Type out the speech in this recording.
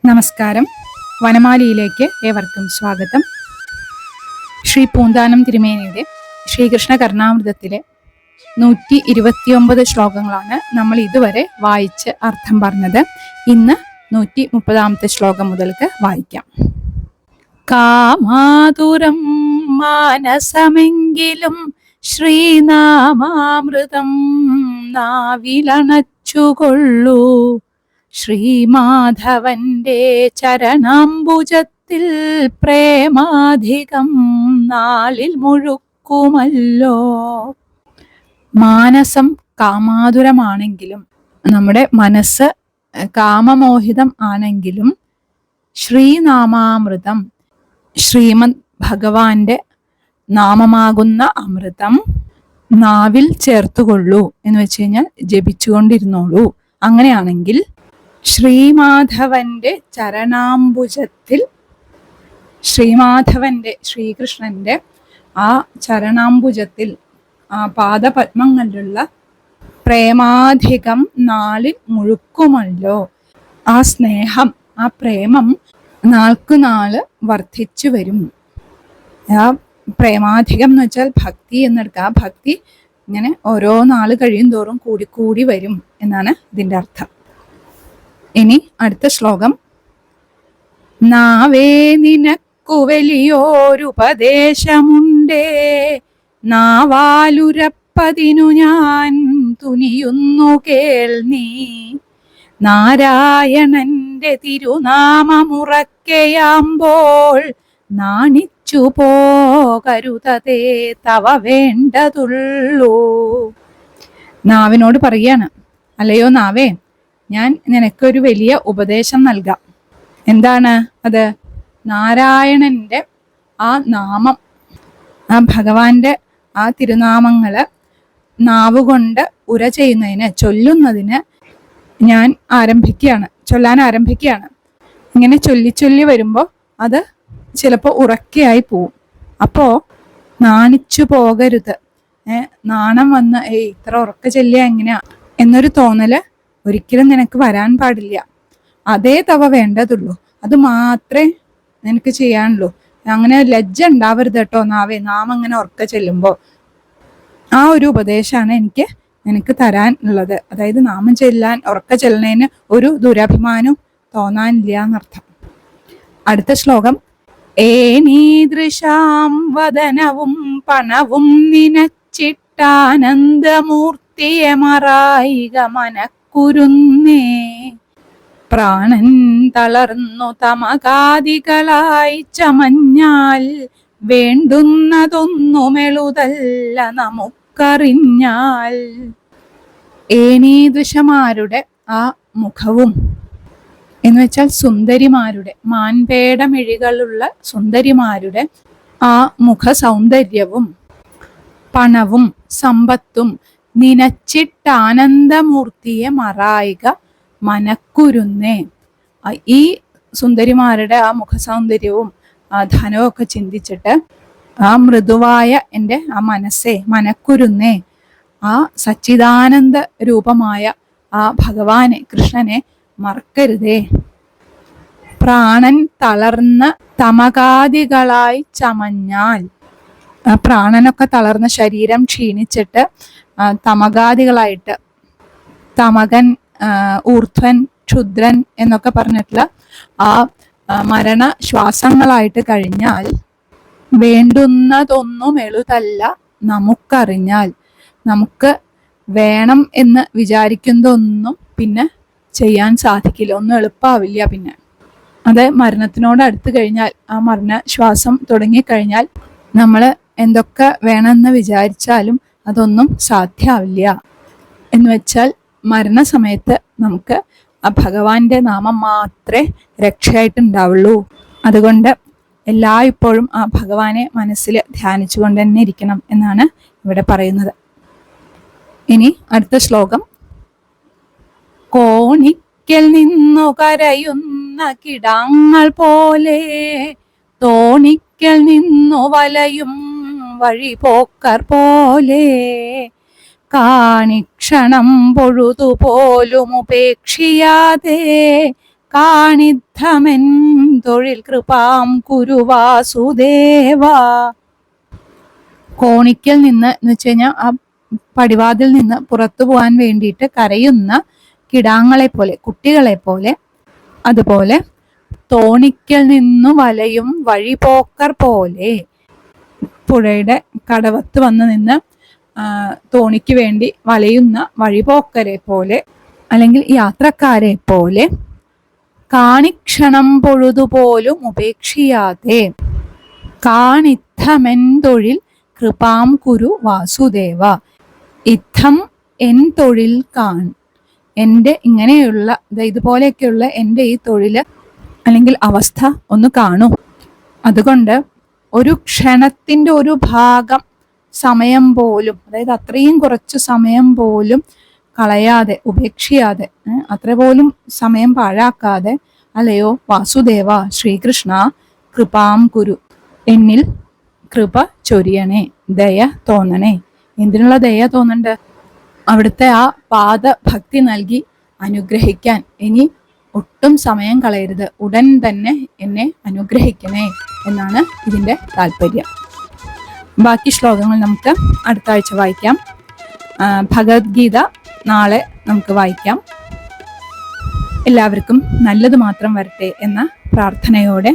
നമസ്കാരം. വനമാലിയിലേക്ക് ഏവർക്കും സ്വാഗതം. ശ്രീ പൂന്താനം തിരുമേനിയുടെ ശ്രീകൃഷ്ണ കർണാമൃതത്തിലെ 129 ശ്ലോകങ്ങളാണ് നമ്മൾ ഇതുവരെ വായിച്ച് അർത്ഥം പറഞ്ഞത്. ഇന്ന് 130 ശ്ലോകം മുതൽക്ക് വായിക്കാം. കാമാതുരം മാനസമെങ്കിലും ശ്രീനാമാമൃതം നാവിലണച്ചുകൊള്ളൂ. ശ്രീമാധവന്റെ ചരണാംബുജത്തിൽ പ്രേമാധികം നാളിൽ മുഴുക്കുമല്ലോ. മാനസം കാമാതുരമാണെങ്കിലും, നമ്മുടെ മനസ്സ് കാമമോഹിതം ആണെങ്കിലും ശ്രീനാമാമൃതം, ശ്രീമദ് ഭഗവാന്റെ നാമമാകുന്ന അമൃതം നാവിൽ ചേർത്തുകൊള്ളൂ എന്ന് വെച്ച് കഴിഞ്ഞാൽ ജപിച്ചുകൊണ്ടിരുന്നോളൂ. അങ്ങനെയാണെങ്കിൽ ശ്രീമാധവന്റെ ചരണാംബുജത്തിൽ, ശ്രീകൃഷ്ണന്റെ ആ ചരണാംബുജത്തിൽ, ആ പാദപത്മങ്ങളിലുള്ള പ്രേമാധികം നാളിൽ മുഴുക്കുമല്ലോ. ആ സ്നേഹം, ആ പ്രേമം നാൾക്കുനാള് വർദ്ധിച്ചു വരും. ആ പ്രേമാധികം എന്ന് വെച്ചാൽ ഭക്തി എന്നെടുക്കുക. ആ ഭക്തി ഇങ്ങനെ ഓരോ നാള് കഴിയും തോറും കൂടിക്കൂടി വരും എന്നാണ് ഇതിൻ്റെ അർത്ഥം. ഇനി അടുത്ത ശ്ലോകം. നാവേ നിനക്കു വലിയോരുപദേശമുണ്ടേ, നാവാലുരപ്പതിനു ഞാൻ തുനിയുന്നു കേൾ നീ. നാരായണന്റെ തിരുനാമമുറക്കയാമ്പോൾ നാണിച്ചു പോകരുതേ തവ വേണ്ടതുള്ളൂ. നാവിനോട് പറയാണ്, അല്ലയോ നാവേ, ഞാൻ നിനക്കൊരു വലിയ ഉപദേശം നൽകാം. എന്താണ് അത്? നാരായണന്റെ ആ നാമം, ആ ഭഗവാന്റെ ആ തിരുനാമങ്ങള് നാവുകൊണ്ട് ഉര ചെയ്യുന്നതിന്, ചൊല്ലുന്നതിന് ഞാൻ ചൊല്ലാൻ ആരംഭിക്കുകയാണ്. ഇങ്ങനെ ചൊല്ലി വരുമ്പോൾ അത് ചിലപ്പോൾ ഉറക്കെയായി പോവും. അപ്പോ നാണിച്ചു പോകരുത്, നാണം വന്ന് ഇത്ര ഉറക്കെ ചൊല്ലിയ എങ്ങനെയാ എന്നൊരു തോന്നല് ഒരിക്കലും നിനക്ക് വരാൻ പാടില്ല. അതേ തവ വേണ്ടതുള്ളൂ, അത് മാത്രമേ നിനക്ക് ചെയ്യാനുള്ളൂ. അങ്ങനെ ലജ്ജ ഉണ്ടാവരുത് കേട്ടോ നാവേ, നാം അങ്ങനെ ഉറക്ക ചെല്ലുമ്പോൾ. ആ ഒരു ഉപദേശമാണ് എനിക്ക് നിനക്ക് തരാനുള്ളത്. അതായത് നാമം ചെല്ലാൻ, ഉറക്ക ചെല്ലുന്നതിന് ഒരു ദുരഭിമാനം തോന്നാനില്ല എന്നർത്ഥം. അടുത്ത ശ്ലോകം. ഏനീദൃശാം വദനവും പണവും നിനച്ചിട്ടാനന്ദമൂർത്തിയെ മറായിക മനക്കുരുന്നേ. പ്രാണൻ തളർന്നു തമകാദികളായി ചമഞ്ഞാൽ വേണ്ടുന്നതൊന്നുമെളുതല്ല നമുക്കറിഞ്ഞാൽ. ഏനീദൃശമാരുടെ ആ മുഖവും എന്ന് വെച്ചാൽ സുന്ദരിമാരുടെ, മാൻപേടമിഴികളുള്ള സുന്ദരിമാരുടെ ആ മുഖ സൗന്ദര്യവും പണവും സമ്പത്തും നിനച്ചിട്ടാനന്ദമൂർത്തിയെ മറായിക മനക്കുരുന്നേ. ഈ സുന്ദരിമാരുടെ ആ മുഖ സൗന്ദര്യവും ആ ധനവും ഒക്കെ ചിന്തിച്ചിട്ട് ആ മൃദുവായ എൻ്റെ ആ മനസ്സേ, മനക്കുരുന്നേ, ആ സച്ചിദാനന്ദ രൂപമായ ആ ഭഗവാനെ, കൃഷ്ണനെ മറക്കരുതേ. പ്രാണൻ തളർന്ന് തമകാദികളായി ചമഞ്ഞാൽ, പ്രാണനൊക്കെ തളർന്ന ശരീരം ക്ഷീണിച്ചിട്ട് തമകാദികളായിട്ട്, തമകൻ, ഊർധ്വൻ, ക്ഷുദ്രൻ എന്നൊക്കെ പറഞ്ഞിട്ടുള്ള ആ മരണ ശ്വാസങ്ങളായിട്ട് കഴിഞ്ഞാൽ വേണ്ടുന്നതൊന്നും എളുതല്ല നമുക്കറിഞ്ഞാൽ, നമുക്ക് വേണം എന്ന് വിചാരിക്കുന്നതൊന്നും പിന്നെ ചെയ്യാൻ സാധിക്കില്ല, ഒന്നും എളുപ്പമാവില്ല. പിന്നെ അത് മരണത്തിനോട് അടുത്ത് കഴിഞ്ഞാൽ, ആ മരണ ശ്വാസം തുടങ്ങിക്കഴിഞ്ഞാൽ നമ്മൾ എന്തൊക്കെ വേണമെന്ന് വിചാരിച്ചാലും അതൊന്നും സാധ്യമാവില്ല. എന്ന് വെച്ചാൽ മരണസമയത്ത് നമുക്ക് ആ ഭഗവാന്റെ നാമം മാത്രമേ രക്ഷയായിട്ടുണ്ടാവുള്ളൂ. അതുകൊണ്ട് ഇപ്പോഴും ആ ഭഗവാനെ മനസ്സിൽ ധ്യാനിച്ചുകൊണ്ട് തന്നെ ഇരിക്കണം എന്നാണ് ഇവിടെ പറയുന്നത്. ഇനി അടുത്ത ശ്ലോകം. കോണിക്കൽ നിന്നു കരയുന്ന കിടാങ്ങൾ പോലെ, തോണിക്കൽ നിന്നു വലയും വഴിപോക്കർ പോലെ, കാണിക്ഷണം പൊഴുതുപോലും ഉപേക്ഷിയാതെ കാണിദ്ധമെൻ തൊഴിൽ കൃപാം കുരു വാസുദേവ. കോണിക്കൽ നിന്ന് എന്ന് വെച്ച് കഴിഞ്ഞാൽ ആ പടിവാതിൽ നിന്ന് പുറത്തു പോകാൻ വേണ്ടിയിട്ട് കരയുന്ന കിടാങ്ങളെ പോലെ, കുട്ടികളെ പോലെ, അതുപോലെ തോണിക്കൽ നിന്നു വലയും വഴിപോക്കർ പോലെ, പുഴയുടെ കടവത്ത് വന്ന് നിന്ന് തോണിക്ക് വേണ്ടി വലയുന്ന വഴിപോക്കരെ പോലെ അല്ലെങ്കിൽ യാത്രക്കാരെ പോലെ കാണിക്ഷണം പൊഴുതുപോലും ഉപേക്ഷിയാതെ കാണിത്തമെൻ തൊഴിൽ കൃപാം കുരു വാസുദേവ. ഇത്തം എൻ തൊഴിൽ കാൺ, എൻ്റെ ഇങ്ങനെയുള്ള ഇതുപോലെയൊക്കെയുള്ള എൻ്റെ ഈ തൊഴിൽ അല്ലെങ്കിൽ അവസ്ഥ ഒന്ന് കാണൂ. അതുകൊണ്ട് ഒരു ക്ഷണത്തിൻ്റെ ഒരു ഭാഗം സമയം പോലും, അതായത് അത്രയും കുറച്ച് സമയം പോലും കളയാതെ, ഉപേക്ഷിയാതെ, അത്ര പോലും സമയം പാഴാക്കാതെ, അല്ലയോ വാസുദേവ ശ്രീകൃഷ്ണ കൃപാം കുരു, എന്നിൽ കൃപ ചൊരിയണേ, ദയ തോന്നണേ. എന്തിനുള്ള ദയ തോന്നണ്ട്? അവിടുത്തെ ആ പാദഭക്തി നൽകി അനുഗ്രഹിക്കാൻ ഇനി ഒട്ടും സമയം കളയരുത്, ഉടൻ തന്നെ എന്നെ അനുഗ്രഹിക്കണേ എന്നാണ് ഇതിൻ്റെ താല്പര്യം. ബാക്കി ശ്ലോകങ്ങൾ നമുക്ക് അടുത്ത ആഴ്ച വായിക്കാം. ഭഗവത്ഗീത നാളെ നമുക്ക് വായിക്കാം. എല്ലാവർക്കും നല്ലത് മാത്രം വരട്ടെ എന്ന പ്രാർത്ഥനയോടെ